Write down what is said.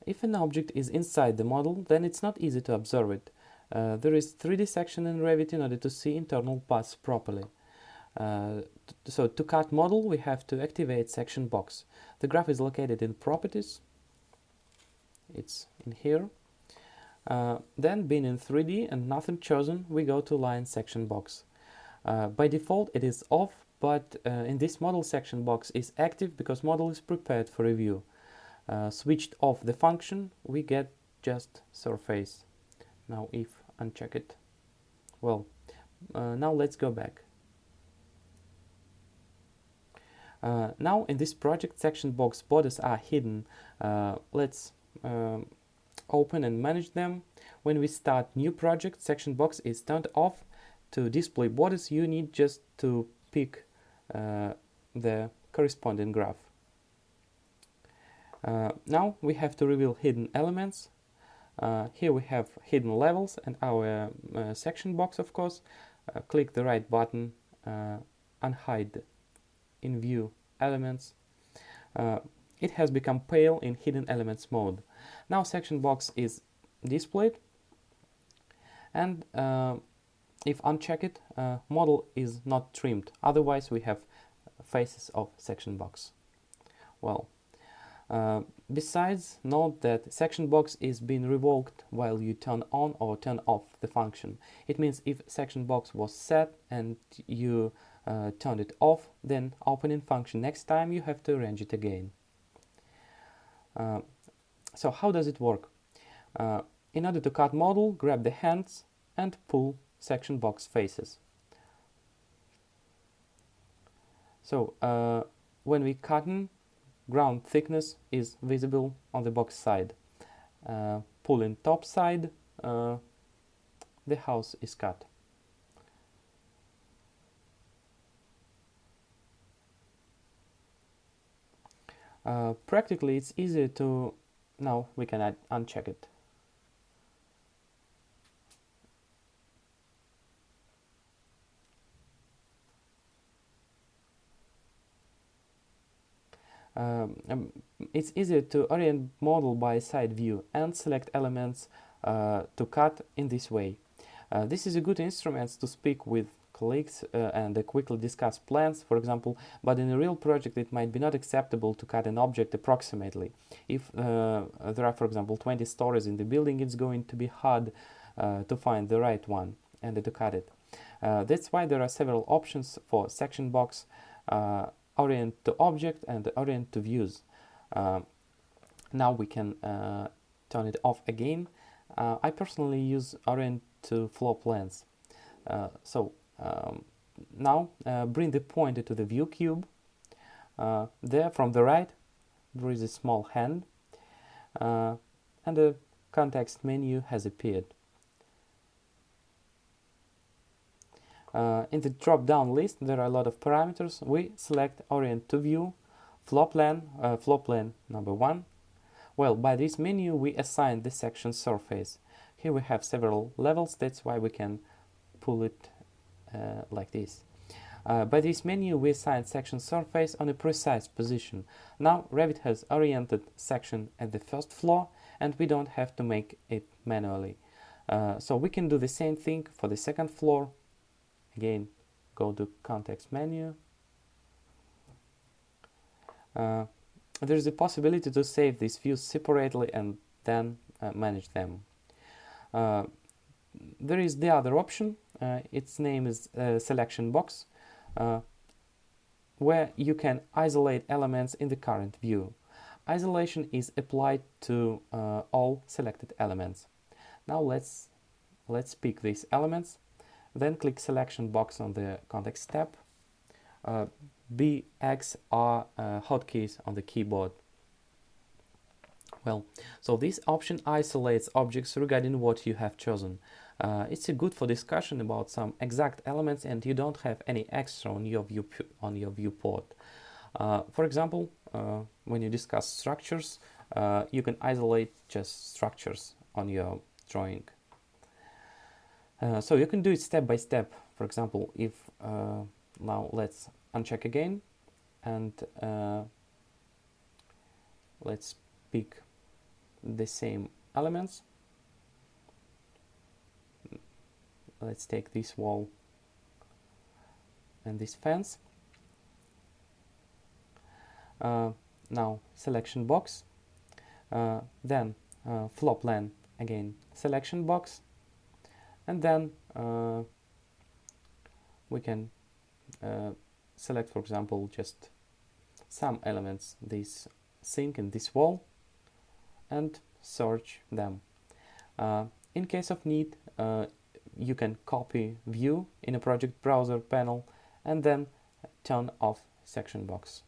If an object is inside the model, then it's not easy to observe it. There is 3D section in Revit in order to see internal paths properly. So to cut model, we have to activate section box. The graph is located in properties. It's in here. Then being in 3D and nothing chosen, we go to line section box. By default it is off, but in this model section box is active because model is prepared for review. Switched off the function, we get just surface. Now if uncheck it, well, now let's go back. Now in this project section box borders are hidden. Let's open and manage them. When we start new project, section box is turned off. To display borders, you need just to pick the corresponding graph. Now we have to reveal hidden elements. Here we have hidden levels and our section box, of course. Click the right button, unhide in view elements. It has become pale in hidden elements mode. Now section box is displayed, and if uncheck it, model is not trimmed. Otherwise we have faces of section box. Well, besides, note that section box is being revoked while you turn on or turn off the function. It means if section box was set and you turned it off, then opening function next time you have to arrange it again. So how does it work? In order to cut model, grab the hands and pull section box faces. So when we cutting, ground thickness is visible on the box side. Pulling top side, the house is cut. Practically it's easier to, now we can uncheck it. It's easier to orient model by side view and select elements to cut in this way. This is a good instrument to speak with colleagues and quickly discuss plans, for example, but in a real project it might be not acceptable to cut an object approximately. If there are, for example, 20 stories in the building, it's going to be hard to find the right one and to cut it. That's why there are several options for section box: orient to object and orient to views. Now we can turn it off again. I personally use orient to floor plans. Now bring the pointer to the view cube. There from the right there is a small hand and a context menu has appeared. In the drop-down list there are a lot of parameters. We select orient to view, floor plan number 1. Well, by this menu we assign the section surface. Here we have several levels, that's why we can pull it like this. By this menu we assign section surface on a precise position. Now Revit has oriented section at the first floor and we don't have to make it manually. So we can do the same thing for the second floor. Again, go to context menu. There is a possibility to save these views separately and then manage them. There is the other option. Its name is selection box, where you can isolate elements in the current view. Isolation is applied to all selected elements. Now let's pick these elements. Then click selection box on the context tab. B, X are hotkeys on the keyboard. Well, so this option isolates objects regarding what you have chosen. It's good for discussion about some exact elements and you don't have any extra on your viewport. For example, when you discuss structures, you can isolate just structures on your drawing. So you can do it step by step. For example, if now let's uncheck again and let's pick the same elements. Let's take this wall and this fence. Now selection box, then floor plan, again selection box, and then we can select, for example, just some elements, this sink and this wall, and search them. In case of need, you can copy view in a project browser panel and then turn off section box.